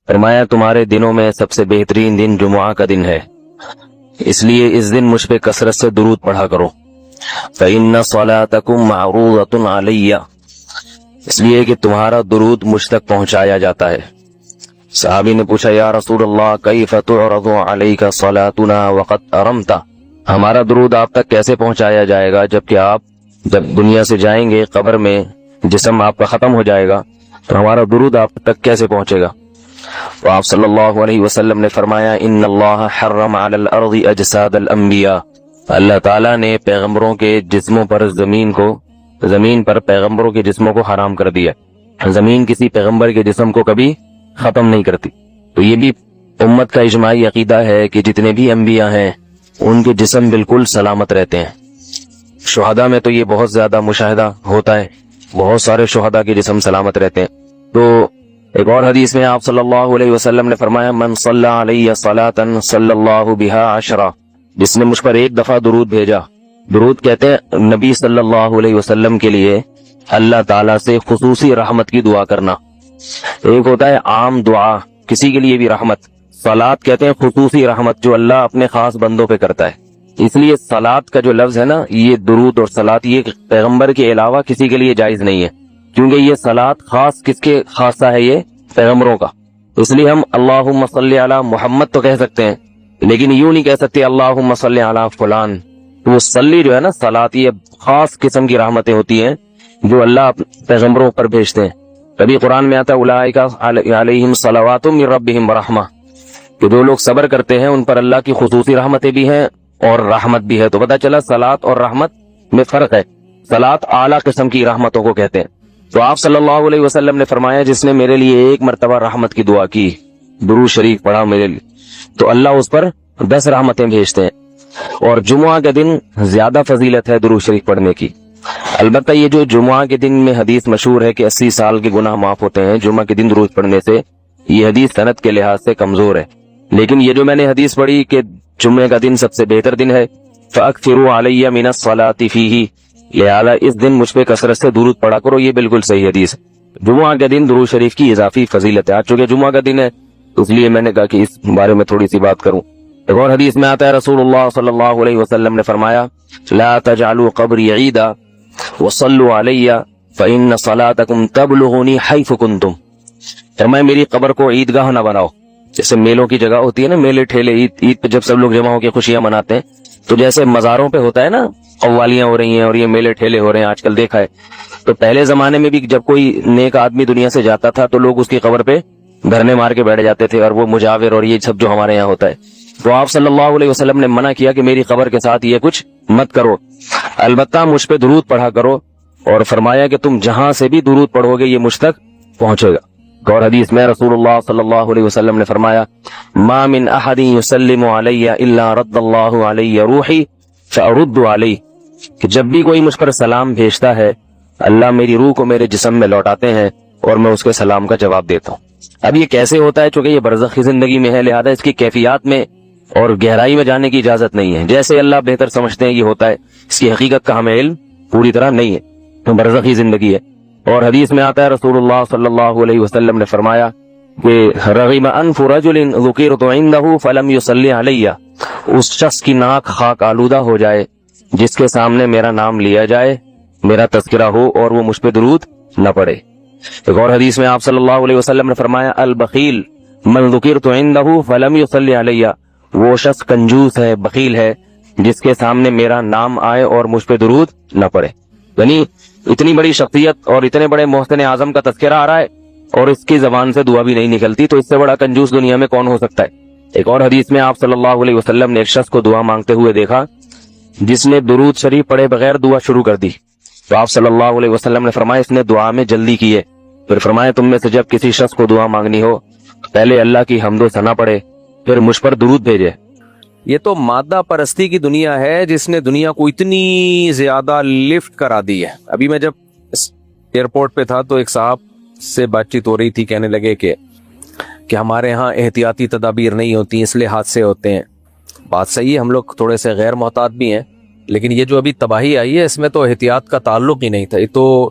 فرمایا تمہارے دنوں میں سب سے بہترین دن جمعہ کا دن ہے، اس لیے اس دن مجھ پہ کثرت سے درود پڑھا کرو۔ فإن صلاتکم معروضۃ علی، اس لیے کہ تمہارا درود مجھ تک پہنچایا جاتا ہے۔ صحابی نے پوچھا یا رسول اللہ کیف تعرض علیک صلاتنا وقد ارمت، ہمارا درود آپ تک کیسے پہنچایا جائے گا جبکہ آپ جب دنیا سے جائیں گے، قبر میں جسم آپ کا ختم ہو جائے گا، تو ہمارا درود آپ تک کیسے پہنچے گا؟ تو آپ صلی اللہ علیہ وسلم نے فرمایا ان اللہ حرم علی الارض اجساد الانبیاء، اللہ تعالیٰ نے پیغمبروں کے جسموں پر زمین پر پیغمبروں کے جسموں کو حرام کر دیا۔ زمین کسی پیغمبر کے جسم کو کبھی ختم نہیں کرتی۔ تو یہ بھی امت کا اجماعی عقیدہ ہے کہ جتنے بھی انبیاء ہیں ان کے جسم بالکل سلامت رہتے ہیں۔ شہداء میں تو یہ بہت زیادہ مشاہدہ ہوتا ہے، بہت سارے شہداء کے جسم سلامت رہتے ہیں۔ تو ایک اور حدیث میں آپ صلی اللہ علیہ وسلم نے فرمایا من صلی علیہ صلاۃ صلی اللہ بہا عشرہ، جس نے مجھ پر ایک دفعہ درود بھیجا۔ درود کہتے ہیں نبی صلی اللہ علیہ وسلم کے لیے اللہ تعالیٰ سے خصوصی رحمت کی دعا کرنا۔ ایک ہوتا ہے عام دعا، کسی کے لیے بھی رحمت، صلات کہتے ہیں خصوصی رحمت جو اللہ اپنے خاص بندوں پہ کرتا ہے۔ اس لیے صلات کا جو لفظ ہے نا، یہ درود اور صلات یہ پیغمبر کے علاوہ کسی کے لیے جائز نہیں ہے، کیونکہ یہ صلات خاص کس کے خاصہ ہے؟ یہ پیغمبروں کا۔ اس لیے ہم اللہم صلی علی محمد تو کہہ سکتے ہیں، لیکن یوں نہیں کہہ سکتے اللہم صلی علی فلان۔ تو وہ صلی جو ہے نا، صلات یہ خاص قسم کی رحمتیں ہوتی ہیں جو اللہ پیغمبروں پر بھیجتے ہیں۔ کبھی قرآن میں آتا ہے اولئک علیہم صلوات من ربہم ورحمہ، کہ جو لوگ صبر کرتے ہیں ان پر اللہ کی خصوصی رحمتیں بھی ہیں اور رحمت بھی ہے۔ تو پتہ چلا صلات اور رحمت میں فرق ہے۔ صلات اعلیٰ قسم کی رحمتوں کو کہتے ہیں۔ تو آپ صلی اللہ علیہ وسلم نے فرمایا جس نے میرے لیے ایک مرتبہ رحمت کی دعا کی، درود شریف پڑھا میرے لیے، تو اللہ اس پر 10 رحمتیں بھیجتے ہیں۔ اور جمعہ کے دن زیادہ فضیلت ہے درود شریف پڑھنے کی۔ البتہ یہ جو جمعہ کے دن میں حدیث مشہور ہے کہ 80 سال کے گناہ معاف ہوتے ہیں جمعہ کے دن درود پڑھنے سے، یہ حدیث سند کے لحاظ سے کمزور ہے۔ لیکن یہ جو میں نے حدیث پڑھی کہ جمعہ کا دن سب سے بہتر دن ہے، فَأَكْثِرُوا عَلَيَّ مِنَ الصَّلَاةِ فِيهِ، لہذا اس دن مجھ پہ کثرت سے درود پڑھا کرو، یہ بالکل صحیح حدیث ہے۔ جمعہ کے دن درود شریف کی اضافی فضیلت ہے۔ آج چونکہ جمعہ کا دن ہے تو اس لیے میں نے کہا کہ اس بارے میں تھوڑی سی بات کروں۔ ایک اور حدیث میں آتا ہے رسول اللہ صلی اللہ علیہ وسلم نے فرمایا لا تجعلوا قبری عیدا وصلوا علی فإن صلاتکم تبلغنی حیث کنتم، فرمایا میری قبر کو عیدگاہ نہ بناؤ۔ جیسے میلوں کی جگہ ہوتی ہے نا، میلے ٹھیلے، عید پہ جب سب لوگ جمع ہو کے خوشیاں مناتے ہیں، تو جیسے مزاروں پہ ہوتا ہے نا، قوالیاں ہو رہی ہیں اور یہ میلے ٹھیلے ہو رہے ہیں، آج کل دیکھا ہے۔ تو پہلے زمانے میں بھی جب کوئی نیک آدمی دنیا سے جاتا تھا تو لوگ اس کی قبر پہ دھرنے مار کے بیٹھ جاتے تھے، اور وہ مجاور اور یہ سب جو ہمارے یہاں ہوتا ہے۔ تو آپ صلی اللہ علیہ وسلم نے منع کیا کہ میری قبر کے ساتھ یہ کچھ مت کرو، البتہ مجھ پہ درود پڑھا کرو، اور فرمایا کہ تم جہاں سے بھی درود پڑھو گے یہ مجھ تک پہنچے گا۔ اور حدیث میں رسول اللہ صلی اللہ علیہ وسلم نے فرمایا ما من احد یسلم علی الا رد اللہ علی روحی فارد علی، کہ جب بھی کوئی مجھ پر سلام بھیجتا ہے اللہ میری روح کو میرے جسم میں لوٹاتے ہیں اور میں اس کے سلام کا جواب دیتا ہوں۔ اب یہ کیسے ہوتا ہے؟ چونکہ یہ برزخی زندگی میں ہے، لہذا اس کی کیفیات میں اور گہرائی میں جانے کی اجازت نہیں ہے۔ جیسے اللہ بہتر سمجھتے ہیں یہ ہوتا ہے، اس کی حقیقت کا ہمیں علم پوری طرح نہیں ہے، برزخی زندگی ہے۔ اور حدیث میں آتا ہے رسول اللہ صلی اللہ علیہ وسلم نے فرمایا کہ رغم انف رجل ذکرت عنده فلم يصلی علی، اس شخص کی ناک خاک آلودہ ہو جائے جس کے سامنے میرا نام لیا جائے، میرا تذکرہ ہو اور وہ مجھ پہ درود نہ پڑھے۔ ایک اور حدیث میں آپ صلی اللہ علیہ وسلم نے فرمایا البخیل من ذکرت عنده فلم يصلی علی، وہ شخص کنجوس ہے، بخیل ہے جس کے سامنے میرا نام آئے اور مجھ پہ درود نہ پڑے۔ یعنی اتنی بڑی شخصیت اور اتنے بڑے محسن اعظم کا تذکرہ آ رہا ہے اور اس کی زبان سے دعا بھی نہیں نکلتی، تو اس سے بڑا کنجوس دنیا میں کون ہو سکتا ہے؟ ایک اور حدیث میں آپ صلی اللہ علیہ وسلم نے ایک شخص کو دعا مانگتے ہوئے دیکھا جس نے درود شریف پڑھے بغیر دعا شروع کر دی، تو آپ صلی اللہ علیہ وسلم نے فرمایا اس نے دعا میں جلدی کی ہے۔ پھر فرمایا تم میں سے جب کسی شخص کو دعا مانگنی ہو پہلے اللہ کی حمد و ثنا پڑھے پھر مجھ پر درود بھیجے۔ یہ تو مادہ پرستی کی دنیا ہے جس نے دنیا کو اتنی زیادہ لفٹ کرا دی ہے۔ ابھی میں جب ایئرپورٹ پہ تھا تو ایک صاحب سے بات چیت ہو رہی تھی، کہنے لگے کہ ہمارے ہاں احتیاطی تدابیر نہیں ہوتی اس لیے حادثے ہوتے ہیں۔ بات صحیح ہے، ہم لوگ تھوڑے سے غیر محتاط بھی ہیں، لیکن یہ جو ابھی تباہی آئی ہے اس میں تو احتیاط کا تعلق ہی نہیں تھا۔ یہ تو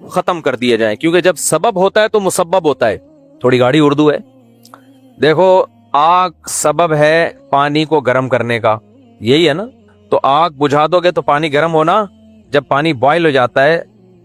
ختم کر دیے جائیں, کیونکہ جب سبب ہوتا ہے تو مسبب ہوتا ہے. تھوڑی گاڑی اردو ہے. دیکھو آگ سبب ہے پانی کو گرم کرنے کا, یہی ہے نا. تو آگ بجھا دو گے تو پانی گرم ہونا, جب پانی بوائل ہو جاتا ہے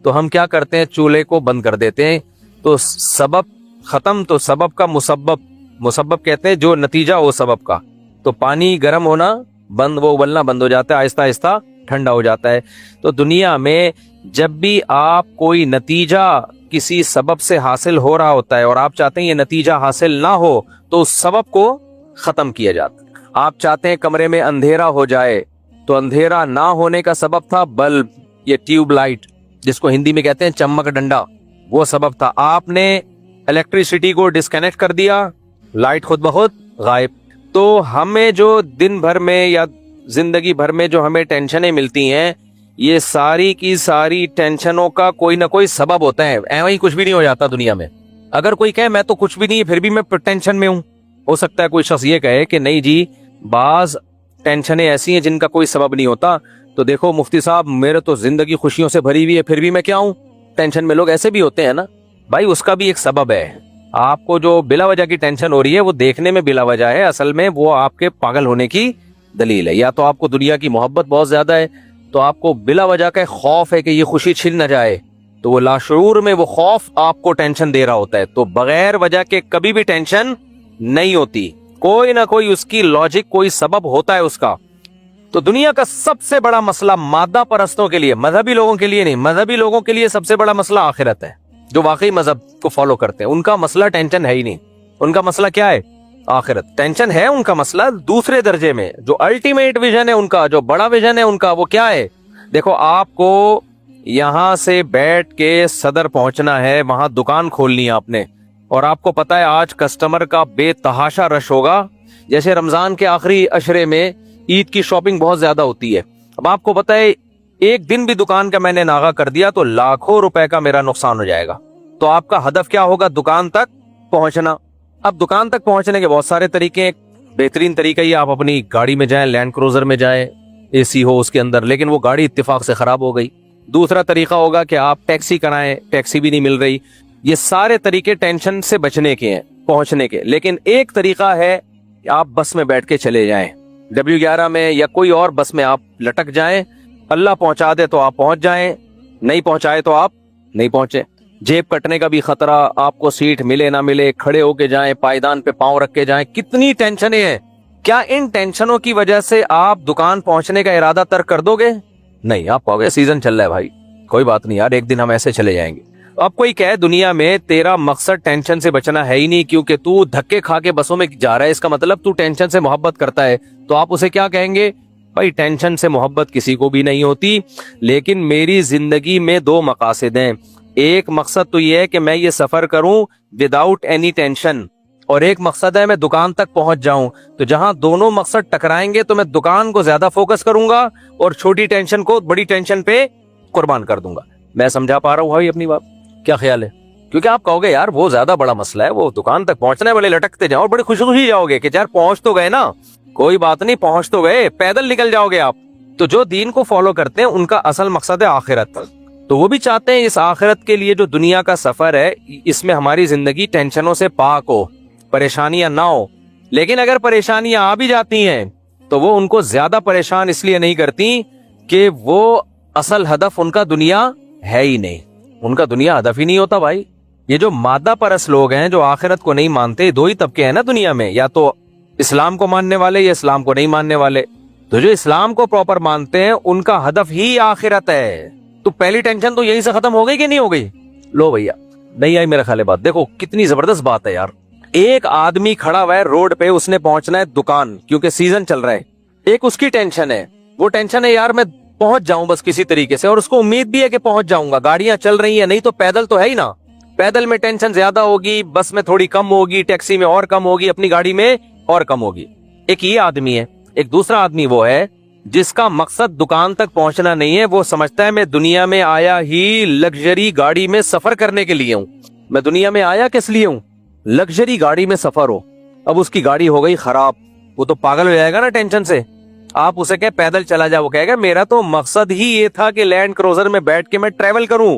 تو ہم کیا کرتے ہیں, چولہے کو بند کر دیتے ہیں. تو سبب ختم, تو سبب کا مسبب کہتے ہیں جو نتیجہ ہو سبب کا. تو پانی گرم ہونا بند, وہ ابلنا بند ہو جاتا ہے, آہستہ آہستہ ٹھنڈا ہو جاتا ہے. تو دنیا میں جب بھی آپ کوئی نتیجہ کسی سبب سے حاصل ہو رہا ہوتا ہے اور آپ چاہتے ہیں یہ نتیجہ حاصل نہ ہو تو اس سبب کو ختم کیا جاتا ہے. آپ چاہتے ہیں کمرے میں اندھیرا ہو جائے, تو اندھیرا نہ ہونے کا سبب تھا بلب, یہ ٹیوب لائٹ جس کو ہندی میں کہتے ہیں چمک ڈنڈا, وہ سبب تھا. آپ نے الیکٹریسٹی کو ڈسکنیکٹ کر دیا, لائٹ خود بخود غائب. تو ہمیں جو دن بھر میں یا زندگی بھر میں جو ہمیں ٹینشنیں ملتی ہیں, یہ ساری کی ساری ٹینشنوں کا کوئی نہ کوئی سبب ہوتا ہے. ایویں ہی کچھ بھی نہیں ہو جاتا دنیا میں. اگر کوئی کہے میں تو کچھ بھی نہیں پھر بھی میں ٹینشن میں ہوں, ہو سکتا ہے کوئی شخص یہ کہے کہ نہیں جی بعض ٹینشنیں ایسی ہیں جن کا کوئی سبب نہیں ہوتا. تو دیکھو مفتی صاحب میرے تو زندگی خوشیوں سے بھری ہوئی ہے پھر بھی میں کیا ہوں ٹینشن میں. لوگ ایسے بھی ہوتے ہیں نا بھائی, اس کا بھی ایک سبب ہے. آپ کو جو بلا وجہ کی ٹینشن ہو رہی ہے وہ دیکھنے میں بلا وجہ ہے, اصل میں وہ آپ کے پاگل ہونے کی دلیل ہے. یا تو آپ کو دنیا کی محبت بہت زیادہ ہے, تو آپ کو بلا وجہ کا خوف ہے کہ یہ خوشی چھن نہ جائے, تو وہ لاشعور میں وہ خوف آپ کو ٹینشن دے رہا ہوتا ہے. تو بغیر وجہ کے کبھی بھی ٹینشن نہیں ہوتی, کوئی نہ کوئی اس کی لاجک, کوئی سبب ہوتا ہے اس کا. تو دنیا کا سب سے بڑا مسئلہ مادہ پرستوں کے لیے, مذہبی لوگوں کے لیے نہیں, مذہبی لوگوں کے لیے سب سے بڑا مسئلہ آخرت ہے. جو واقعی مذہب کو فالو کرتے ہیں ان کا مسئلہ ٹینشن ہے ہی نہیں. ان کا مسئلہ کیا ہے, آخرت. ٹینشن ہے ان کا مسئلہ دوسرے درجے میں. جو الٹیمیٹ ویژن ہے ان کا, جو بڑا ویژن ہے ان کا, وہ کیا ہے. دیکھو آپ کو یہاں سے بیٹھ کے صدر پہنچنا ہے, وہاں دکان کھولنی ہے آپ نے, اور آپ کو پتا ہے آج کسٹمر کا بے تحاشا رش ہوگا. جیسے رمضان کے آخری عشرے میں عید کی شاپنگ بہت زیادہ ہوتی ہے. اب آپ کو پتا ہے ایک دن بھی دکان کا میں نے ناغہ کر دیا تو لاکھوں روپے کا میرا نقصان ہو جائے گا. تو آپ کا ہدف کیا ہوگا, دکان تک پہنچنا. اب دکان تک پہنچنے کے بہت سارے طریقے ہیں. بہترین طریقہ یہ آپ اپنی گاڑی میں جائیں, لینڈ کروزر میں جائیں, اے سی ہو اس کے اندر, لیکن وہ گاڑی اتفاق سے خراب ہو گئی. دوسرا طریقہ ہوگا کہ آپ ٹیکسی کرائیں, ٹیکسی بھی نہیں مل رہی. یہ سارے طریقے ٹینشن سے بچنے کے ہیں, پہنچنے کے. لیکن ایک طریقہ ہے کہ آپ بس میں بیٹھ کے چلے جائیں, W11 میں یا کوئی اور بس میں آپ لٹک جائیں, اللہ پہنچا دے تو آپ پہنچ جائیں, نہیں پہنچائے تو آپ نہیں پہنچے. جیب کٹنے کا بھی خطرہ, آپ کو سیٹ ملے نہ ملے, کھڑے ہو کے جائیں, پائیدان پہ پاؤں رکھ کے جائیں. کتنی ٹینشنیں ہیں. کیا ان ٹینشنوں کی وجہ سے آپ دکان پہنچنے کا ارادہ ترک کر دو گے؟ نہیں, آپ کہو گے سیزن چل رہا ہے بھائی, کوئی بات نہیں یار, ایک دن ہم ایسے چلے جائیں گے. اب کوئی کہے دنیا میں تیرا مقصد ٹینشن سے بچنا ہے ہی نہیں, کیونکہ تو دھکے کھا کے بسوں میں جا رہا ہے, اس کا مطلب تو ٹینشن سے محبت کرتا ہے. تو آپ اسے کیا کہیں گے, بھائی ٹینشن سے محبت کسی کو بھی نہیں ہوتی, لیکن میری زندگی میں دو مقاصد ہیں. ایک مقصد تو یہ ہے کہ میں یہ سفر کروں وداؤٹ اینی ٹینشن, اور ایک مقصد ہے میں دکان تک پہنچ جاؤں. تو جہاں دونوں مقصد ٹکرائیں گے تو میں دکان کو زیادہ فوکس کروں گا اور چھوٹی ٹینشن کو بڑی ٹینشن پہ قربان کر دوں گا. میں سمجھا پا رہا ہوں بھائی اپنی بات, کیا خیال ہے؟ کیونکہ آپ کہو گے یار وہ زیادہ بڑا مسئلہ ہے, وہ دکان تک پہنچنا ہے, بڑے لٹکتے جاؤ, بڑی خوشی خوشی جاؤ گے کہ یار پہنچ تو گئے نا, کوئی بات نہیں پہنچ تو گئے, پیدل نکل جاؤ گے آپ. تو جو دین کو فالو کرتے ہیں ان کا اصل مقصد ہے آخرت, تو وہ بھی چاہتے ہیں اس آخرت کے لیے جو دنیا کا سفر ہے اس میں ہماری زندگی ٹینشنوں سے پاک ہو, پریشانیاں نہ ہو. لیکن اگر پریشانیاں آ بھی جاتی ہیں تو وہ ان کو زیادہ پریشان اس لیے نہیں کرتی کہ وہ اصل ہدف ان کا دنیا ہے ہی نہیں, ان کا دنیا ہدف ہی نہیں ہوتا بھائی. یہ جو مادہ پرست لوگ ہیں جو آخرت کو نہیں مانتے, دو ہی طبقے ہیں نا دنیا میں, یا تو اسلام کو ماننے والے یا اسلام کو نہیں ماننے والے. تو جو اسلام کو پراپر مانتے ہیں ان کا ہدف ہی آخرت ہے. تو پہلی ٹینشن تو یہیں سے ختم ہو گئی کہ نہیں ہو گئی؟ لو بھیا, نہیں آئی میرا خیال ہے بات. دیکھو کتنی زبردست بات ہے یار. ایک آدمی کھڑا ہوا ہے روڈ پہ, اس نے پہنچنا ہے دکان کیونکہ سیزن چل رہا ہے. ایک اس کی ٹینشن ہے, وہ ٹینشن ہے یار میں پہنچ جاؤں بس کسی طریقے سے, اور اس کو امید بھی ہے کہ پہنچ جاؤں گا, گاڑیاں چل رہی ہیں, نہیں تو پیدل تو ہے ہی نا. پیدل میں ٹینشن زیادہ ہوگی, بس میں تھوڑی کم ہوگی, ٹیکسی میں اور کم ہوگی, اپنی گاڑی میں اور کم ہوگی. ایک یہ آدمی ہے. ایک دوسرا آدمی وہ ہے جس کا مقصد دکان تک پہنچنا نہیں ہے, وہ سمجھتا ہے میں دنیا میں آیا ہی لگژری گاڑی میں سفر کرنے کے لیے ہوں. میں دنیا میں آیا کس لیے ہوں؟ لگژری گاڑی میں سفر ہو. اب اس کی گاڑی ہو گئی خراب, وہ تو پاگل ہو جائے گا نا ٹینشن سے. آپ اسے کہ پیدل چلا جا, وہ کہے گا میرا تو مقصد ہی یہ تھا کہ لینڈ کروزر میں بیٹھ کے میں ٹریول کروں,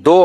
2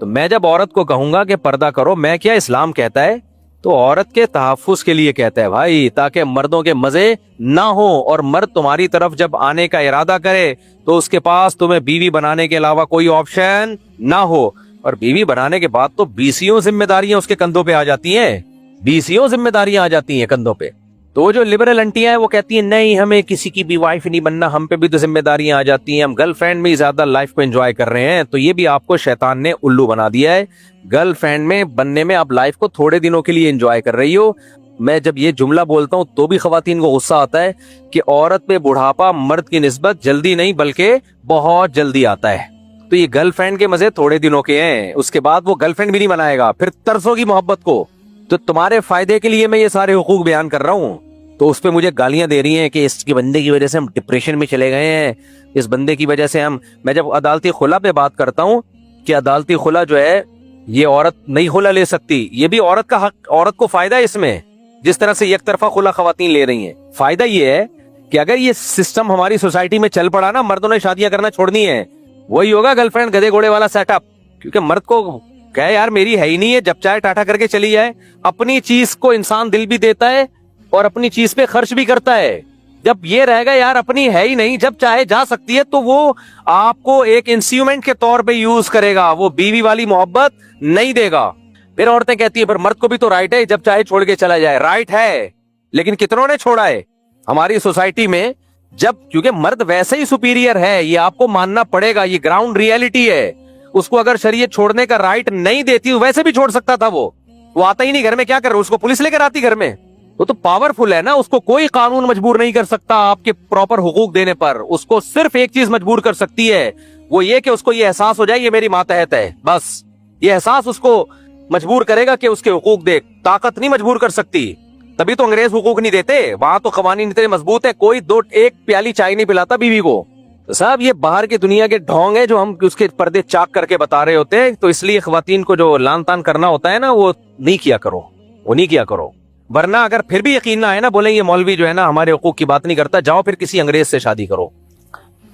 تو میں جب عورت کو کہوں گا کہ پردہ کرو، میں کیا اسلام کہتا ہے تو عورت کے تحفظ کے لیے کہتا ہے بھائی، تاکہ مردوں کے مزے نہ ہو، اور مرد تمہاری طرف جب آنے کا ارادہ کرے تو اس کے پاس تمہیں بیوی بنانے کے علاوہ کوئی آپشن نہ ہو. اور بیوی بنانے کے بعد تو 20 ذمہ داریاں اس کے کندھوں پہ آ جاتی ہیں، 20 ذمہ داریاں آ جاتی ہیں کندھوں پہ. تو وہ جو لبرل انٹیاں ہیں وہ کہتی ہیں نہیں ہمیں کسی کی بھی وائف نہیں بننا، ہم پہ بھی تو ذمہ داریاں آ جاتی ہیں، ہم گرل فرینڈ میں ہی زیادہ لائف کو انجوائے کر رہے ہیں. تو یہ بھی آپ کو شیطان نے الو بنا دیا ہے. گرل فرینڈ میں بننے میں آپ لائف کو تھوڑے دنوں کے لیے انجوائے کر رہی ہو. میں جب یہ جملہ بولتا ہوں تو بھی خواتین کو غصہ آتا ہے کہ عورت پہ بڑھاپا مرد کی نسبت جلدی نہیں بلکہ بہت جلدی آتا ہے. تو یہ گرل فرینڈ کے مزے تھوڑے دنوں کے ہیں، اس کے بعد وہ گرل فرینڈ بھی نہیں بنائے گا، پھر ترسو گی محبت کو. تو تمہارے فائدے کے لیے میں یہ سارے حقوق بیان کر رہا ہوں. تو اس پہ مجھے گالیاں دے رہی ہیں کہ اس کے بندے کی وجہ سے ہم ڈپریشن میں چلے گئے ہیں، اس بندے کی وجہ سے میں جب عدالتی خلا پہ بات کرتا ہوں کہ عدالتی خلا جو ہے یہ عورت نہیں خلا لے سکتی، یہ بھی عورت کا حق، عورت کو فائدہ ہے اس میں. جس طرح سے یک طرفہ خلا خواتین لے رہی ہیں، فائدہ یہ ہے کہ اگر یہ سسٹم ہماری سوسائٹی میں چل پڑا نا، مردوں نے شادیاں کرنا چھوڑنی ہے. وہی ہوگا گرل فرینڈ گدے گھوڑے والا سیٹ اپ، کیونکہ مرد کو کہے یار میری ہے ہی نہیں ہے، جب چاہے ٹاٹا کر کے چلی جائے. اپنی چیز کو انسان دل بھی دیتا ہے اور اپنی چیز پہ خرچ بھی کرتا ہے. جب یہ رہے گا یار اپنی ہے ہی نہیں، جب چاہے جا سکتی ہے، تو وہ آپ کو ایک انسٹرومنٹ کے طور پہ یوز کرے گا، وہ بیوی والی محبت نہیں دے گا. پھر عورتیں کہتی ہیں پر مرد کو بھی تو رائٹ ہے، جب چاہے چھوڑ کے چلا جائے. رائٹ ہے، لیکن کتنوں نے چھوڑا ہے ہماری سوسائٹی میں؟ جب کیونکہ مرد ویسے ہی سپیریئر ہے، یہ آپ کو ماننا پڑے گا، یہ گراؤنڈ ریئلٹی ہے. اس کو اگر شریعت چھوڑنے کا رائٹ نہیں دیتی، ویسے بھی چھوڑ سکتا تھا. وہ آتا ہی نہیں گھر میں، کیا کر رہا، اس کو پولیس لے کر آتی گھر میں. وہ تو پاورفل ہے نا، اس کو کوئی قانون مجبور نہیں کر سکتا آپ کے پراپر حقوق دینے پر. اس کو صرف ایک چیز مجبور کر سکتی ہے، وہ یہ کہ اس کو یہ احساس ہو جائے یہ میری ماتحت ہے. بس یہ احساس اس کو مجبور کرے گا کہ اس کے حقوق دے. طاقت نہیں مجبور کر سکتی. تبھی تو انگریز حقوق نہیں دیتے، وہاں تو قوانین اتنے مضبوط ہے، کوئی ایک پیالی چائے نہیں پلاتا بیوی کو. صاحب یہ باہر کی دنیا کے ڈھونگ ہے جو ہم اس کے پردے چاک کر کے بتا رہے ہوتے ہیں. تو اس لیے خواتین کو جو لان تان کرنا ہوتا ہے نا، وہ نہیں کیا کرو، وہ نہیں کیا کرو. ورنہ اگر پھر بھی یقین نہ آئے نا، بولیں یہ مولوی جو ہے نا ہمارے حقوق کی بات نہیں کرتا، جاؤ پھر کسی انگریز سے شادی کرو.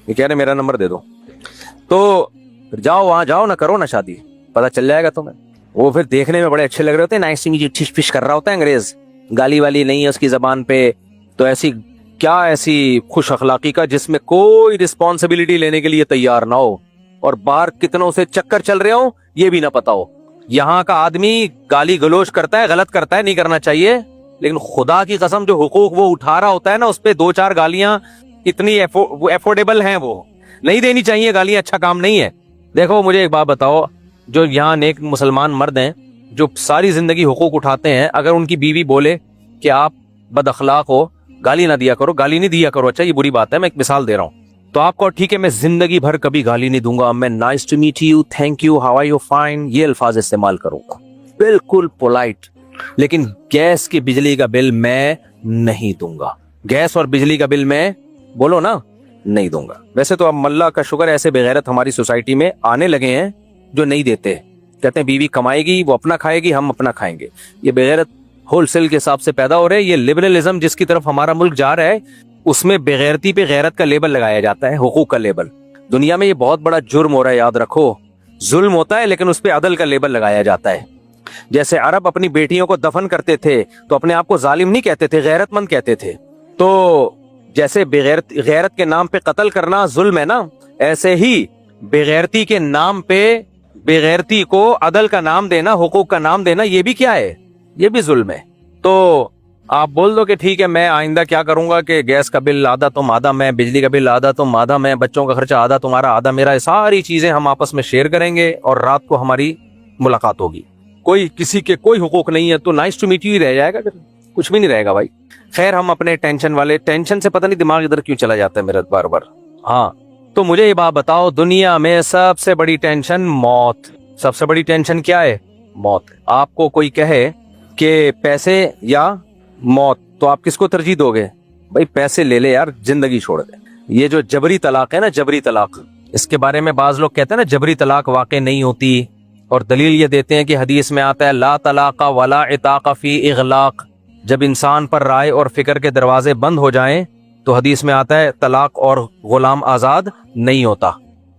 یہ کہہ رہے میرا نمبر دے دو، تو جاؤ وہاں جاؤ نہ کرو نہ شادی، پتہ چل جائے گا تمہیں. وہ پھر دیکھنے میں بڑے اچھے لگ رہے ہوتے ہیں، نائس ٹو میٹ یو، ٹھش پش کر رہا ہوتا ہے انگریز، گالی والی نہیں ہے اس کی زبان پہ. تو ایسی خوش اخلاقی کا جس میں کوئی رسپانسبلٹی لینے کے لیے تیار نہ ہو، اور باہر کتنوں سے چکر چل رہے ہوں یہ بھی نہ پتا ہو. یہاں کا آدمی گالی گلوچ کرتا ہے، غلط کرتا ہے، نہیں کرنا چاہیے، لیکن خدا کی قسم جو حقوق وہ اٹھا رہا ہوتا ہے نا، اس پہ 2-4 گالیاں اتنی افورڈیبل ہیں، وہ نہیں دینی چاہیے. گالیاں اچھا کام نہیں ہے. دیکھو مجھے ایک بات بتاؤ، جو یہاں نیک مسلمان مرد ہیں جو ساری زندگی حقوق اٹھاتے ہیں، اگر ان کی بیوی بولے کہ آپ بد اخلاق ہو، گالی نہ دیا کرو، گالی نہیں دیا کرو، اچھا یہ بری بات ہے، میں ایک مثال دے رہا ہوں، تو آپ کو ٹھیک ہے میں زندگی بھر کبھی گالی نہیں دوں گا، میں nice to meet you, thank you, how are you, fine, یہ الفاظ استعمال کروں گا، بالکل پولائٹ. لیکن گیس کی بجلی کا بل میں نہیں دوں گا، گیس اور بجلی کا بل میں بولو نا نہیں دوں گا. ویسے تو اب اللہ کا شکر ایسے بغیرت ہماری سوسائٹی میں آنے لگے ہیں جو نہیں دیتے، کہتے ہیں بیوی کمائے گی، وہ اپنا کھائے گی، ہم اپنا کھائیں گے. یہ بغیرت ہول سیل کے حساب سے پیدا ہو رہے ہیں. یہ لبرلزم جس کی طرف ہمارا ملک جا رہا ہے، اس میں بغیرتی پہ غیرت کا لیبل لگایا جاتا ہے، حقوق کا لیبل. دنیا میں یہ بہت بڑا جرم ہو رہا ہے، یاد رکھو. ظلم ہوتا ہے لیکن اس پہ عدل کا لیبل لگایا جاتا ہے. جیسے عرب اپنی بیٹیوں کو دفن کرتے تھے تو اپنے آپ کو ظالم نہیں کہتے تھے، غیرت مند کہتے تھے. تو جیسے غیرت کے نام پہ قتل کرنا ظلم ہے نا، ایسے ہی بغیرتی کے نام پہ بغیرتی کو عدل کا نام دینا، حقوق کا نام دینا، یہ بھی کیا ہے؟ یہ بھی ظلم ہے. تو آپ بول دو کہ ٹھیک ہے میں آئندہ کیا کروں گا کہ گیس کا بل آدھا تم آدھا میں، بجلی کا بل آدھا تم آدھا میں، بچوں کا خرچہ آدھا تمہارا آدھا میرا، ساری چیزیں ہم آپس میں شیئر کریں گے اور رات کو ہماری ملاقات ہوگی. کوئی کسی کے کوئی حقوق نہیں ہے، تو نائس ٹو میٹ یو ہی رہ جائے گا، کچھ بھی نہیں رہے گا بھائی. خیر ہم اپنے ٹینشن سے پتہ نہیں دماغ ادھر کیوں چلا جاتا ہے میرا بار بار. ہاں تو مجھے یہ بات بتاؤ، دنیا میں سب سے بڑی ٹینشن موت. سب سے بڑی ٹینشن کیا ہے؟ موت. آپ کو کوئی کہے کہ پیسے یا موت، تو آپ کس کو ترجیح دو گے؟ بھائی پیسے لے لے یار، زندگی چھوڑ دے. یہ جو جبری طلاق ہے نا، جبری طلاق، اس کے بارے میں بعض لوگ کہتے ہیں نا جبری طلاق واقع نہیں ہوتی، اور دلیل یہ دیتے ہیں کہ حدیث میں آتا ہے لا طلاق ولا عتاق فی اغلاق. جب انسان پر رائے اور فکر کے دروازے بند ہو جائیں تو حدیث میں آتا ہے طلاق اور غلام آزاد نہیں ہوتا.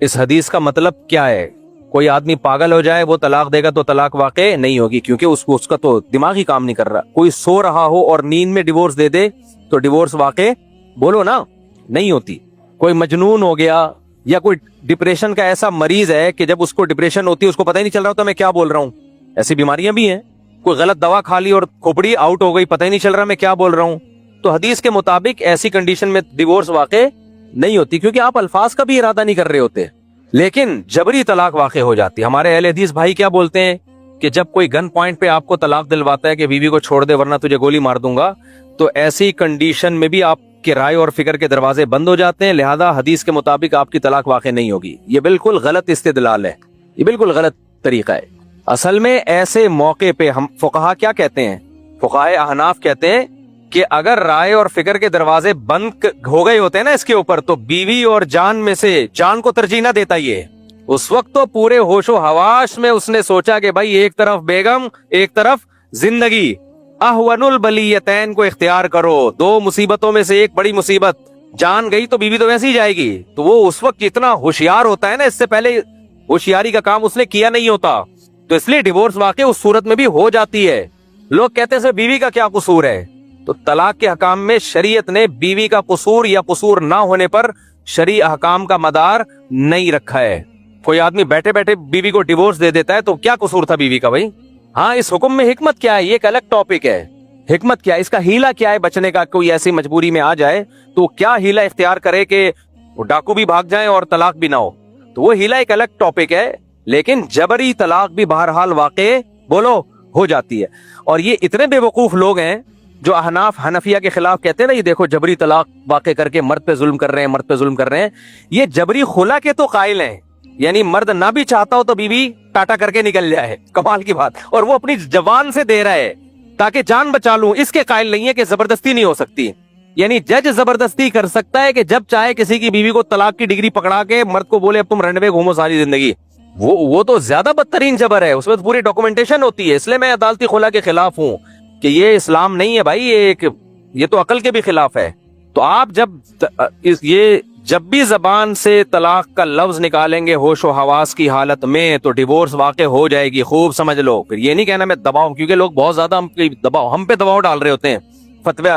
اس حدیث کا مطلب کیا ہے؟ کوئی آدمی پاگل ہو جائے وہ طلاق دے گا تو طلاق واقع نہیں ہوگی, کیونکہ اس کا تو دماغ ہی کام نہیں کر رہا. کوئی سو رہا ہو اور نیند میں ڈیورس دے دے تو ڈیورس واقع بولو نا نہیں ہوتی. کوئی مجنون ہو گیا یا کوئی ڈپریشن کا ایسا مریض ہے کہ جب اس کو ڈپریشن ہوتی ہے اس کو پتہ ہی نہیں چل رہا ہوتا میں کیا بول رہا ہوں, ایسی بیماریاں بھی ہیں. کوئی غلط دوا کھا لی اور کھوپڑی آؤٹ ہو گئی, پتہ ہی نہیں چل رہا میں کیا بول رہا ہوں. تو حدیث کے مطابق ایسی کنڈیشن میں ڈیورس واقع نہیں ہوتی, کیونکہ آپ الفاظ کا بھی ارادہ نہیں کر رہے ہوتے, لیکن جبری طلاق واقع ہو جاتی ہے. ہمارے اہل حدیث بھائی کیا بولتے ہیں کہ جب کوئی گن پوائنٹ پہ آپ کو طلاق دلواتا ہے کہ بیوی کو چھوڑ دے ورنہ تجھے گولی مار دوں گا, تو ایسی کنڈیشن میں بھی آپ کے رائے اور فکر کے دروازے بند ہو جاتے ہیں, لہذا حدیث کے مطابق آپ کی طلاق واقع نہیں ہوگی. یہ بالکل غلط استدلال ہے, یہ بالکل غلط طریقہ ہے. اصل میں ایسے موقع پہ ہم فقہا کیا کہتے ہیں, فقہائے احناف کہتے ہیں کہ اگر رائے اور فکر کے دروازے بند ہو گئے ہوتے ہیں نا اس کے اوپر, تو بیوی اور جان میں سے جان کو ترجیح نہ دیتا. یہ اس وقت تو پورے ہوش و حواس میں اس نے سوچا کہ بھائی ایک طرف بیگم ایک طرف زندگی, احون البلیتین کو اختیار کرو, دو مصیبتوں میں سے ایک بڑی مصیبت, جان گئی تو بیوی تو ویسے ہی جائے گی. تو وہ اس وقت اتنا ہوشیار ہوتا ہے نا, اس سے پہلے ہوشیاری کا کام اس نے کیا نہیں ہوتا, تو اس لیے ڈیورس واقع اس صورت میں بھی ہو جاتی ہے. لوگ کہتے ہیں سر بیوی کا کیا قصور ہے, تو طلاق کے حکام میں شریعت نے بیوی کا قصور یا قصور نہ ہونے پر شرعی احکام کا مدار نہیں رکھا ہے. کوئی آدمی بیٹھے بیٹھے بیوی کو ڈیورس دے دیتا ہے تو کیا قصور تھا بیوی کا بھائی؟ ہاں اس حکم میں حکمت کیا ہے یہ ایک الگ ٹاپک ہے. حکمت کیا ہے, اس کا ہیلا کیا ہے بچنے کا, کوئی ایسی مجبوری میں آ جائے تو کیا ہیلا اختیار کرے کہ وہ ڈاکو بھی بھاگ جائیں اور طلاق بھی نہ ہو, تو وہ ہیلا ایک الگ ٹاپک ہے. لیکن جبری طلاق بھی بہرحال واقع بولو ہو جاتی ہے. اور یہ اتنے بے وقوف لوگ ہیں جو احناف حنفیہ کے خلاف کہتے ہیں نا, یہ دیکھو جبری طلاق واقع کر کے مرد پہ ظلم کر رہے ہیں, مرد پہ ظلم کر رہے ہیں. یہ جبری خلا کے تو قائل ہیں, یعنی مرد نہ بھی چاہتا ہو تو بیوی ٹاٹا کر کے نکل جائے, کمال کی بات, اور وہ اپنی زبان سے دے رہا ہے تاکہ جان بچا لوں. اس کے قائل نہیں ہے کہ زبردستی نہیں ہو سکتی, یعنی جج زبردستی کر سکتا ہے کہ جب چاہے کسی کی بیوی کو طلاق کی ڈگری پکڑا کے مرد کو بولے اب تم رنوے گھومو ساری زندگی. وہ تو زیادہ بدترین جبر ہے, اس میں پوری ڈاکومنٹیشن ہوتی ہے. اس لیے میں عدالتی خلا کے خلاف ہوں کہ یہ اسلام نہیں ہے بھائی, یہ تو عقل کے بھی خلاف ہے. تو آپ جب بھی زبان سے طلاق کا لفظ نکالیں گے ہوش و حواس کی حالت میں تو ڈیورس واقع ہو جائے گی, خوب سمجھ لو. پھر یہ نہیں کہنا میں دباؤ, کیونکہ لوگ بہت زیادہ ہم پہ دباؤ ڈال رہے ہوتے ہیں فتوی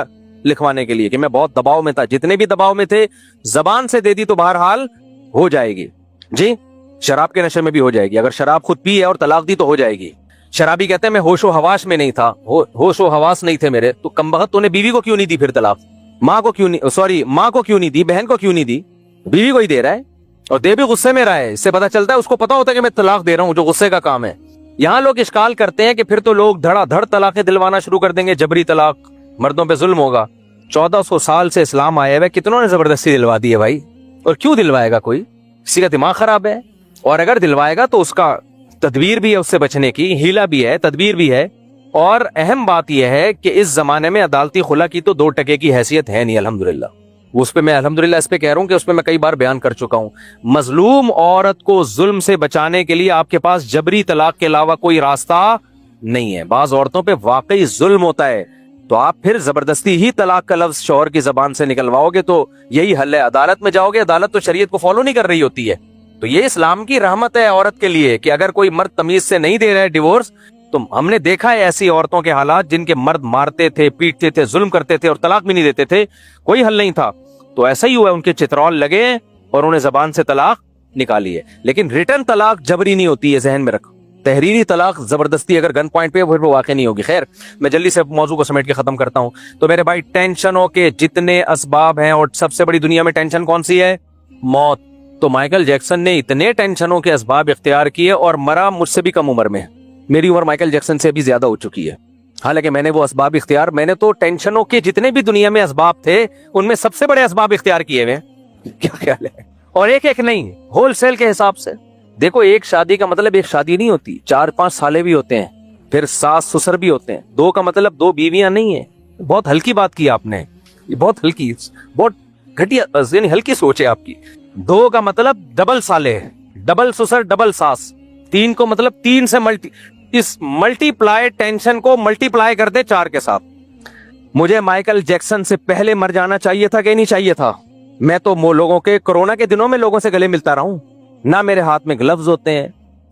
لکھوانے کے لیے کہ میں بہت دباؤ میں تھا. جتنے بھی دباؤ میں تھے زبان سے دے دی تو بہرحال ہو جائے گی. جی شراب کے نشے میں بھی ہو جائے گی, اگر شراب خود پی ہے اور طلاق دی تو ہو جائے گی. شرابی کہتے ہیں میں ہوش و حواس میں نہیں تھا, ہوش و حواس نہیں تھے میرے, تو کمبخت تو نے بیوی کو کیوں نہیں دی پھر طلاق, ماں کو کیوں نہیں دی, بہن کو کیوں نہیں دی, بیوی کو ہی دے رہا ہے اور دے بھی غصے میں رہا ہے. اس سے پتا چلتا ہے اس کو پتا ہوتا ہے کہ میں طلاق دے رہا ہوں, جو غصے کا کام ہے. یہاں لوگ اشکال کرتے ہیں کہ پھر تو لوگ دھڑا دھڑ طلاقیں دلوانا شروع کر دیں گے, جبری طلاق, مردوں پہ ظلم ہوگا. 1400 سال سے اسلام آیا ہے, کتنوں نے زبردستی دلوا دی ہے بھائی, اور کیوں دلوائے گا کوئی؟ کسی کا دماغ خراب ہے, اور اگر دلوائے گا تو اس کا تدبیر بھی ہے, اس سے بچنے کی ہیلا بھی ہے, تدبیر بھی ہے. اور اہم بات یہ ہے کہ اس زمانے میں عدالتی خلا کی تو 2 ٹکے کی حیثیت ہے نہیں الحمدللہ. اس پہ میں الحمدللہ اس پہ کہہ رہا ہوں کہ اس پہ میں کئی بار بیان کر چکا ہوں. مظلوم عورت کو ظلم سے بچانے کے لیے آپ کے پاس جبری طلاق کے علاوہ کوئی راستہ نہیں ہے. بعض عورتوں پہ واقعی ظلم ہوتا ہے تو آپ پھر زبردستی ہی طلاق کا لفظ شوہر کی زبان سے نکلواؤ گے تو یہی حل ہے. عدالت میں جاؤ گے, عدالت تو شریعت کو فالو نہیں کر رہی ہوتی ہے. تو یہ اسلام کی رحمت ہے عورت کے لیے کہ اگر کوئی مرد تمیز سے نہیں دے رہا ہے ڈیورس, تو ہم نے دیکھا ہے ایسی عورتوں کے حالات جن کے مرد مارتے تھے, پیٹتے تھے, ظلم کرتے تھے اور طلاق بھی نہیں دیتے تھے, کوئی حل نہیں تھا. تو ایسا ہی ہوا, ان کے چترول لگے اور انہیں زبان سے طلاق نکالی ہے. لیکن ریٹرن طلاق جبری نہیں ہوتی ہے, ذہن میں رکھو. تحریری طلاق زبردستی اگر گن پوائنٹ پہ پھر وہ واقع نہیں ہوگی. خیر میں جلدی سے موضوع کو سمیٹ کے ختم کرتا ہوں. تو میرے بھائی ٹینشنوں کے جتنے اسباب ہیں, اور سب سے بڑی دنیا میں ٹینشن کون سی ہے؟ موت. تو مائیکل جیکسن نے اتنے ٹینشنوں کے اسباب اختیار کیے اور مرا مجھ سے بھی کم عمر میں. میری عمر مائیکل جیکسن سے بھی زیادہ ہو چکی ہے, حالانکہ میں نے وہ اسباب اختیار, میں نے تو ٹینشنوں کے جتنے بھی دنیا میں اسباب تھے ان میں سب سے بڑے اسباب اختیار کیے ہوئے. کیا خیال ہے؟ اور ایک نہیں, ہول سیل کے حساب سے. دیکھو ایک شادی کا مطلب ایک شادی نہیں ہوتی, 4-5 سالے بھی ہوتے ہیں, پھر ساس سسر بھی ہوتے ہیں. 2 کا مطلب 2 بیویاں نہیں ہیں. بہت ہلکی بات کی آپ نے, یہ بہت ہلکی, بہت گھٹیا, یعنی ہلکی سوچ ہے آپ کی. 2 کا مطلب ڈبل سالے, ڈبل سسر, ڈبل ساس. 3 کو مطلب 3 سے اس ملٹی پلائی ٹینشن کو ملٹی پلائی کر دے 4 کے ساتھ. مجھے مائیکل جیکسن سے پہلے مر جانا چاہیے تھا کہ نہیں چاہیے تھا؟ میں تو لوگوں کے کورونا کے دنوں میں لوگوں سے گلے ملتا رہا ہوں. نہ میرے ہاتھ میں گلوز ہوتے ہیں,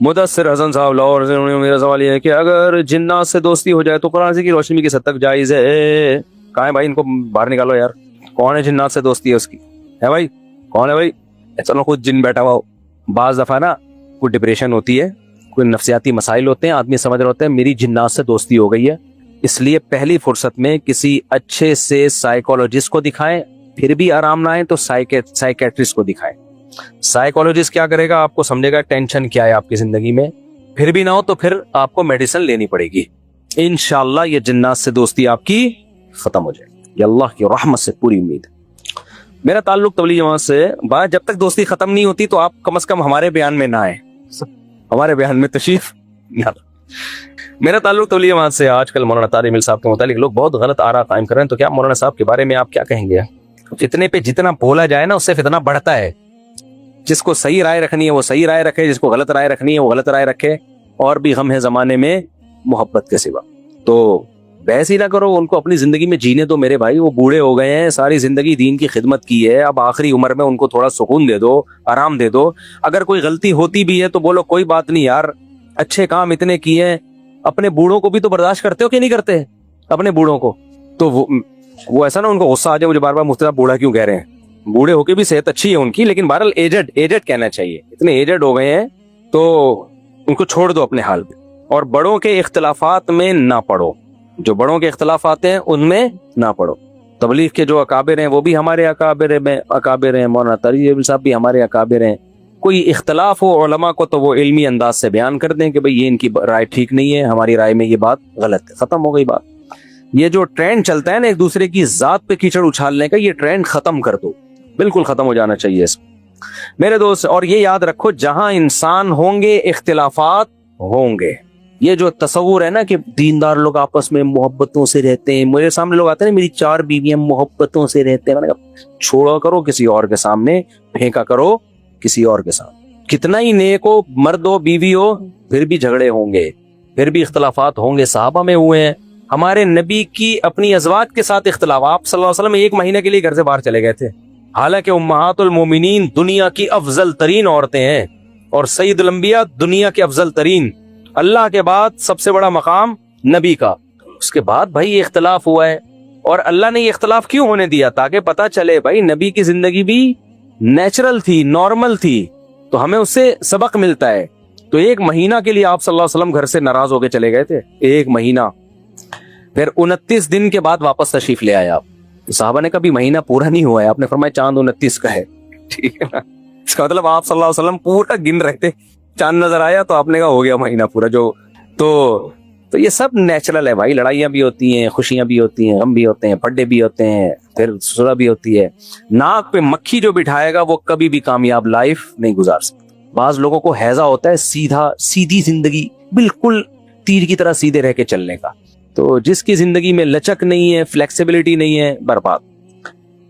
مدثر حسن صاحب لاہور سے، میرا سوال یہ ہے کہ اگر جنات سے دوستی ہو جائے تو قرآن کی روشنی کس حد تک جائز ہے؟ کہاں ہے بھائی؟ ان کو باہر نکالو یار. کون ہے جنات سے دوستی ہے اس کی؟ ہے بھائی کون ہے بھائی؟ چلو خود جن بیٹھا ہوا ہو. بعض دفعہ نا کوئی ڈپریشن ہوتی ہے، کوئی نفسیاتی مسائل ہوتے ہیں، آدمی سمجھ رہے ہوتے ہیں میری جنات سے دوستی ہو گئی ہے، اس لیے پہلی فرصت میں کسی اچھے سے سائیکولوجسٹ کو دکھائیں. پھر بھی آرام نہ آئے تو سائیکیٹرسٹ کو دکھائیں. سائیکولوجسٹ کیا کرے گا؟ آپ کو سمجھے گا ٹینشن کیا ہے آپ کی زندگی میں. پھر بھی نہ ہو تو پھر آپ کو میڈیسن لینی پڑے گی. انشاءاللہ یہ جنات سے دوستی آپ کی ختم ہو جائے گی، یہ اللہ کی رحمت سے پوری امید ہے. میرا تعلق تبلیغ جماعت سے، بات جب تک دوستی ختم نہیں ہوتی تو آپ کم از کم ہمارے بیان میں نہ آئے، ہمارے بیان میں تشریف نہ. میرا تعلق تبلیغ جماعت سے. آج کل مولانا طارق مل صاحب کے متعلق لوگ بہت غلط آراء قائم کر رہے ہیں، تو کیا مولانا صاحب کے بارے میں آپ کیا کہیں گے؟ جتنے پہ جتنا بولا جائے نا اس سے فتنہ بڑھتا ہے. جس کو صحیح رائے رکھنی ہے وہ صحیح رائے رکھے، جس کو غلط رائے رکھنی ہے وہ غلط رائے رکھے. اور بھی غم ہے زمانے میں محبت کے سوا. تو بحث ہی نہ کرو، ان کو اپنی زندگی میں جینے دو میرے بھائی. وہ بوڑھے ہو گئے ہیں، ساری زندگی دین کی خدمت کی ہے، اب آخری عمر میں ان کو تھوڑا سکون دے دو، آرام دے دو. اگر کوئی غلطی ہوتی بھی ہے تو بولو کوئی بات نہیں یار، اچھے کام اتنے کیے ہیں. اپنے بوڑھوں کو بھی تو برداشت کرتے ہو کہ نہیں کرتے؟ اپنے بوڑھوں کو تو وہ ایسا نا ان کو غصہ آ جائے مجھے بار بار مفتی صاحب بوڑھا کیوں کہہ رہے ہیں. بوڑھے ہو کے بھی صحت اچھی ہے ان کی، لیکن بہرحال ایجڈ کہنا چاہیے. اتنے ایجڈ ہو گئے ہیں تو ان کو چھوڑ دو اپنے حال پہ. اور بڑوں کے اختلافات میں نہ پڑو، جو بڑوں کے اختلافات ہیں ان میں نہ پڑو. تبلیغ کے جو اکابر ہیں وہ بھی ہمارے اکابر ہیں، مولانا طارق صاحب بھی ہمارے اکابر ہیں. کوئی اختلاف ہو علماء کو تو وہ علمی انداز سے بیان کر دیں کہ بھئی یہ ان کی رائے ٹھیک نہیں ہے، ہماری رائے میں یہ بات غلط ہے، ختم ہو گئی بات. یہ جو ٹرینڈ چلتا ہے نا ایک دوسرے کی ذات پہ کیچڑ اچھالنے کا، یہ ٹرینڈ ختم کر دو، بالکل ختم ہو جانا چاہیے اس میرے دوست. اور یہ یاد رکھو جہاں انسان ہوں گے اختلافات ہوں گے. یہ جو تصور ہے نا کہ دیندار لوگ آپس میں محبتوں سے رہتے ہیں، میرے سامنے لوگ آتے ہیں میری 4 بیویاں محبتوں سے رہتے ہیں، میں نے کہا چھوڑا کرو کسی اور کے سامنے، پھینکا کرو کسی اور کے سامنے. کتنا ہی نیک ہو، مرد ہو بیوی ہو، پھر بھی جھگڑے ہوں گے، پھر بھی اختلافات ہوں گے. صحابہ میں ہوئے ہیں، ہمارے نبی کی اپنی ازواج کے ساتھ اختلاف. آپ صلی اللہ علیہ وسلم 1 مہینے کے لیے گھر سے باہر چلے گئے تھے، حالانکہ امہات المومنین دنیا کی افضل ترین عورتیں ہیں، اور سید الانبیاء دنیا کے افضل ترین. اللہ کے بعد سب سے بڑا مقام نبی کا. اس کے بعد بھائی یہ اختلاف ہوا ہے، اور اللہ نے یہ اختلاف کیوں ہونے دیا؟ تاکہ پتا چلے بھائی نبی کی زندگی بھی نیچرل تھی، نارمل تھی، تو ہمیں اس سے سبق ملتا ہے. تو 1 مہینہ کے لیے آپ صلی اللہ علیہ وسلم گھر سے ناراض ہو کے چلے گئے تھے، 1 مہینہ. پھر 29 دن کے بعد واپس تشریف لے آئے آپ. صحابہ نے کبھی مہینہ پورا نہیں ہوا ہے، آپ نے فرمایا چاند 29 کا ہے، ٹھیک ہے نا. اس کا مطلب آپ صلی اللہ علیہ وسلم پورا گن رہے تھے، چاند نظر آیا تو آپ نے کہا ہو گیا مہینہ پورا. جو تو یہ سب نیچرل ہے بھائی. لڑائیاں بھی ہوتی ہیں، خوشیاں بھی ہوتی ہیں، غم بھی ہوتے ہیں، پڈے بھی ہوتے ہیں، پھر صلح بھی ہوتی ہے. ناک پہ مکھی جو بٹھائے گا وہ کبھی بھی کامیاب لائف نہیں گزار سکتا. بعض لوگوں کو ہیضہ ہوتا ہے سیدھی زندگی، بالکل تیر کی طرح سیدھے رہ کے چلنے کا. تو جس کی زندگی میں لچک نہیں ہے، فلیکسیبلٹی نہیں ہے، برباد.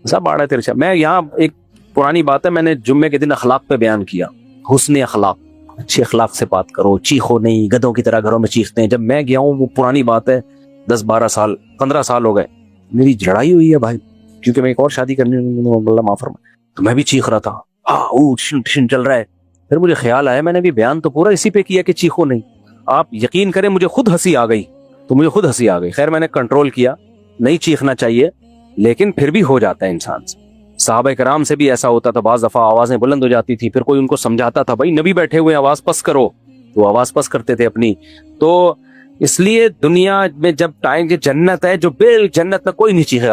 سب آڑا ترچا. میں یہاں ایک پرانی بات ہے، میں نے جمعے کے دن اخلاق پہ بیان کیا. حسن اخلاق، اچھے اخلاق سے بات کرو، چیخو نہیں. گدھوں کی طرح گھروں میں چیختے ہیں. جب میں گیا ہوں، وہ پرانی بات ہے، 10-12 سال 15 سال ہو گئے، میری لڑائی ہوئی ہے بھائی، کیونکہ میں ایک اور شادی کرنے، اللہ معاف فرمائے، تو میں بھی چیخ رہا تھا، چل رہا ہے. پھر مجھے خیال آیا میں نے بھی بیان تو پورا اسی پہ کیا کہ چیخو نہیں. آپ یقین کریں مجھے خود ہنسی آ گئی، تو مجھے خود ہنسی آ گئی. خیر میں نے کنٹرول کیا، نہیں چیخنا چاہیے، لیکن پھر بھی ہو جاتا ہے انسان سے. صحابہ کرام سے بھی ایسا ہوتا تھا، بعض دفعہ آوازیں بلند ہو جاتی تھی، پھر کوئی ان کو سمجھاتا تھا بھائی نبی بیٹھے ہوئے آواز پس کرو، تو آواز پس کرتے تھے اپنی. تو اس لیے دنیا میں جب ٹائم کی جنت ہے، جو جنت میں کوئی نہیں چیخے،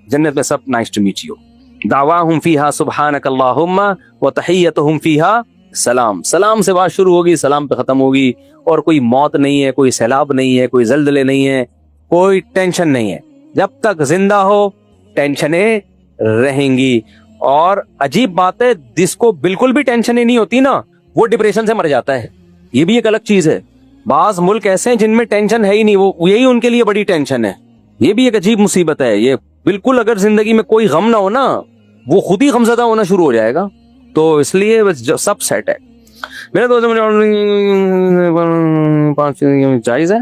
جنت میں سب نائس ٹو میٹ یو، دعواہم فیہا سبحانک اللہم وتحیتہم فیہا سلام. سلام سے بات شروع ہوگی، سلام پہ ختم ہوگی. اور کوئی موت نہیں ہے، کوئی سیلاب نہیں ہے، کوئی زلزلے نہیں ہے، کوئی ٹینشن نہیں ہے. جب تک زندہ ہو ٹینشنیں رہیں گی. اور عجیب بات ہے، جس کو بالکل بھی ٹینشن نہیں ہوتی نا، وہ ڈپریشن سے مر جاتا ہے. یہ بھی ایک الگ چیز ہے. بعض ملک ایسے ہیں جن میں ٹینشن ہے ہی نہیں، وہ یہی ان کے لیے بڑی ٹینشن ہے. یہ بھی ایک عجیب مصیبت ہے. یہ بالکل اگر زندگی میں کوئی غم نہ ہو نا، وہ خود ہی غمزدہ ہونا شروع ہو جائے گا. تو اس لیے سب سیٹ ہے. میرے دوست جائز ہے.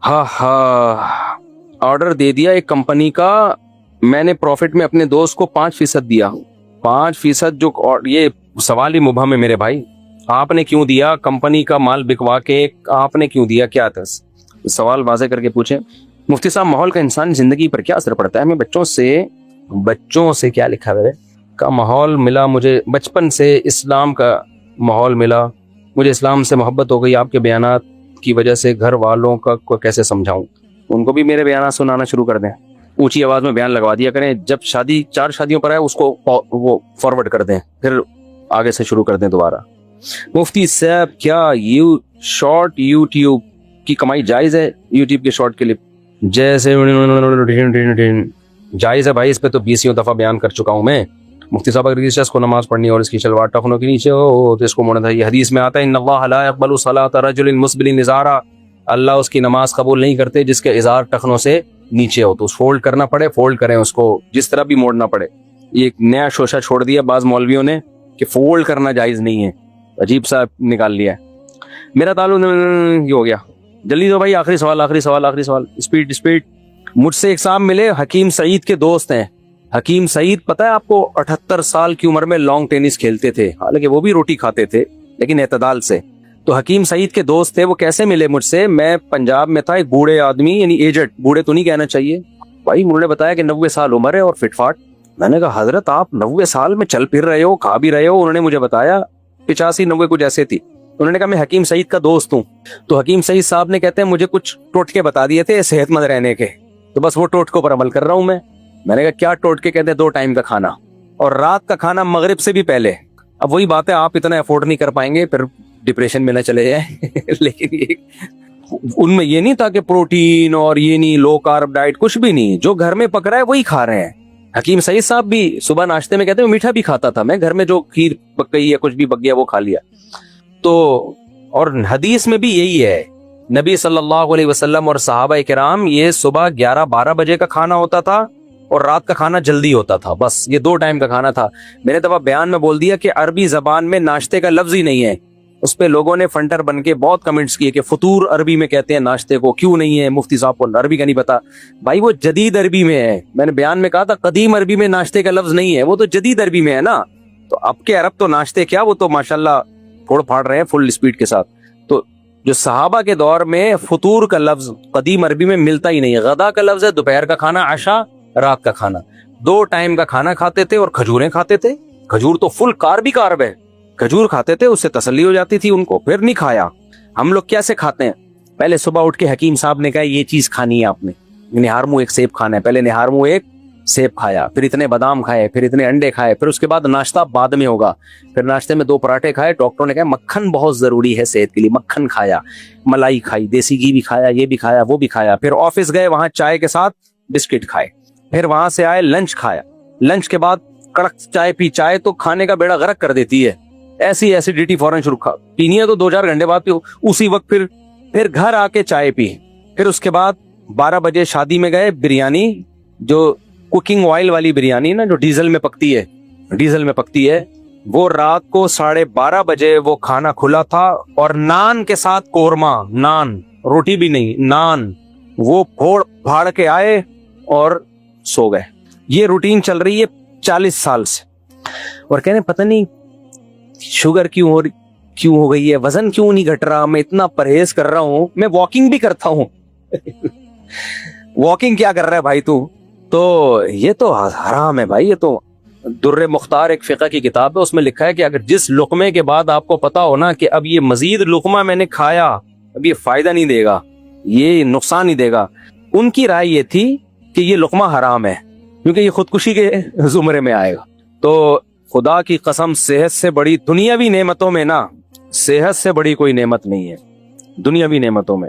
ہاں آرڈر دے دیا ایک کمپنی کا، میں نے پروفٹ میں اپنے دوست کو 5% دیا. 5% جو یہ سوال ہی مبہم ہے میرے بھائی. آپ نے کیوں دیا کمپنی کا مال بکوا کے, آپ نے کیوں دیا, کیا تھا سوال واضح کر کے پوچھیں. مفتی صاحب ماحول کا انسان زندگی پر کیا اثر پڑتا ہے؟ ہمیں بچوں سے کیا لکھا ہے کا ماحول ملا, مجھے بچپن سے اسلام کا ماحول ملا, مجھے اسلام سے محبت ہو گئی, آپ کے بیانات کی وجہ سے گھر والوں کا کو کیسے سمجھاؤں؟ ان کو بھی میرے بیانات سنانا شروع کر دیں, اونچی آواز میں بیان لگوا دیا کریں, جب شادی 4 شادیوں پر آئے اس کو وہ فارورڈ کر دیں, پھر آگے سے شروع کر دیں دوبارہ. مفتی صاحب کیا شارٹ یوٹیوب کی کمائی جائز ہے؟ یوٹیوب کے شارٹ کلپ جیسے جائز ہے بھائی, اس پہ تو 20 دفعہ بیان کر چکا ہوں میں. مفتی صاحب اگر کسی شخص کو نماز پڑھنی اور اس کی شلوار ٹخنوں کے نیچے ہو تو اس کو موڑنا تھا. یہ حدیث میں آتا ہے ان اللہ لا يقبل صلاۃ رجل مسبل ازارا, اللہ اس کی نماز قبول نہیں کرتے جس کے ازار ٹخنوں سے نیچے ہو. تو فولڈ کرنا پڑے فولڈ کریں, اس کو جس طرح بھی موڑنا پڑے. یہ ایک نیا شوشہ چھوڑ دیا بعض مولویوں نے کہ فولڈ کرنا جائز نہیں ہے, عجیب سا نکال لیا ہے. میرا تعلق یہ ہو گیا, جلدی دو بھائی, آخری سوال, اسپیڈ. مجھ سے ایک صاحب ملے, حکیم سعید کے دوست ہیں. حکیم سعید پتہ ہے آپ کو 78 سال کی عمر میں لانگ ٹینس کھیلتے تھے, حالانکہ وہ بھی روٹی کھاتے تھے لیکن اعتدال سے. تو حکیم سعید کے دوست تھے, وہ کیسے ملے مجھ سے, میں پنجاب میں تھا, ایک بوڑھے آدمی یعنی ایجڈ, بوڑھے تو نہیں کہنا چاہیے بھائی, انہوں نے بتایا کہ 90 سال عمر ہے اور فٹ فاٹ. میں نے کہا حضرت آپ 90 سال میں چل پھر رہے ہو, کھا بھی رہے ہو. انہوں نے مجھے بتایا 85-90 کچھ ایسے تھی. انہوں نے کہا میں حکیم سعید کا دوست ہوں. تو حکیم سعید صاحب نے کہتے ہیں مجھے کچھ ٹوٹکے بتا دیے تھے صحت مند رہنے کے, تو بس وہ ٹوٹکوں پر عمل کر رہا ہوں میں. میں نے کہا کیا ٹوٹکے؟ کہتے ہیں 2 ٹائم کا کھانا اور رات کا کھانا مغرب سے بھی پہلے. اب وہی بات ہے, آپ اتنا افورڈ نہیں کر پائیں گے, پھر ڈپریشن میں نہ چلے جائیں. لیکن ان میں یہ نہیں تھا کہ پروٹین اور یہ نہیں, لو کارب ڈائٹ, کچھ بھی نہیں, جو گھر میں پک رہا ہے وہی کھا رہے ہیں. حکیم سعید صاحب بھی صبح ناشتے میں کہتے ہیں میٹھا بھی کھاتا تھا میں, گھر میں جو کھیر پک گئی ہے کچھ بھی پک گیا وہ کھا لیا. تو اور حدیث میں بھی یہی ہے, نبی صلی اللہ علیہ وسلم اور صحابہ کرام یہ صبح 11-12 بجے کا کھانا ہوتا تھا اور رات کا کھانا جلدی ہوتا تھا, بس یہ 2 ٹائم کا کھانا تھا. میں نے دفعہ بیان میں بول دیا کہ عربی زبان میں ناشتے کا لفظ ہی نہیں ہے. اس پہ لوگوں نے فنٹر بن کے بہت کمنٹس کیے کہ فطور عربی میں کہتے ہیں ناشتے کو, کیوں نہیں ہے؟ مفتی صاحب کو عربی کا نہیں پتا. بھائی وہ جدید عربی میں ہے, میں نے بیان میں کہا تھا قدیم عربی میں ناشتے کا لفظ نہیں ہے, وہ تو جدید عربی میں ہے نا. تو اب کے عرب تو ناشتے کیا, وہ تو ماشاءاللہ پھوڑ پھاڑ رہے ہیں فل اسپیڈ کے ساتھ. تو جو صحابہ کے دور میں فطور کا لفظ قدیم عربی میں ملتا ہی نہیں ہے. غدا کا لفظ ہے, دوپہر کا کھانا, عشاء, رات کا کھانا. 2 ٹائم کا کھانا کھاتے تھے اور کھجوریں کھاتے تھے. کھجور تو فل کارب ہی کارب ہے, کھجور کھاتے تھے, اس سے تسلی ہو جاتی تھی ان کو, پھر نہیں کھایا. ہم لوگ کیسے کھاتے ہیں؟ پہلے صبح اٹھ کے حکیم صاحب نے کہا یہ چیز کھانی ہے آپ نے, نہار منہ 1 سیب کھانا ہے. پہلے نہار منہ 1 سیب کھایا, پھر اتنے بادام کھائے, پھر اتنے انڈے کھائے, پھر اس کے بعد ناشتہ بعد میں ہوگا. پھر ناشتے میں 2 پراٹھے کھائے. ڈاکٹروں نے کہا مکھن بہت ضروری ہے صحت کے لیے, مکھن کھایا, ملائی کھائی, دیسی گھی بھی کھایا, یہ بھی کھایا, وہ بھی کھایا. پھر آفس گئے, وہاں چائے کے ساتھ بسکٹ کھائے. پھر وہاں سے آئے, لنچ کھایا. لنچ کے بعد کڑک چائے پی. چائے تو کھانے کا بیڑا غرق کر دیتی ہے, ایسی ایسیڈیٹی فوراً شروع پینی ہے تو 2-4 گھنٹے بعد پیو. اسی وقت پھر گھر آ کے چائے پی. پھر اس کے بعد 12 بجے شادی میں گئے, بریانی, جو کوکنگ آئل والی بریانی نا, جو ڈیزل میں پکتی ہے, وہ رات کو 12:30 بجے وہ کھانا کھلا تھا. اور نان کے ساتھ قورمہ, نان, روٹی بھی نہیں, نان, وہ پھوڑ پھاڑ کے آئے اور سو گئے. یہ روٹین چل رہی ہے 40 سال سے. اور کہنے پتہ نہیں شوگر کیوں ہو گئی ہے, وزن کیوں نہیں گھٹ رہا, میں اتنا پرہیز کر رہا ہوں, میں واکنگ بھی کرتا ہوں. واکنگ کیا کر رہا ہے بھائی تو یہ تو حرام ہے بھائی. یہ تو در مختار ایک فقہ کی کتاب ہے, اس میں لکھا ہے کہ اگر جس لقمے کے بعد آپ کو پتا ہو نا کہ اب یہ مزید لقمہ میں نے کھایا, اب یہ فائدہ نہیں دے گا, یہ نقصان نہیں دے گا, ان کی رائے یہ تھی کہ یہ لقمہ حرام ہے کیونکہ یہ خودکشی کے زمرے میں آئے گا. تو خدا کی قسم صحت سے بڑی دنیاوی نعمتوں میں نا, صحت سے بڑی کوئی نعمت نہیں ہے دنیاوی نعمتوں میں.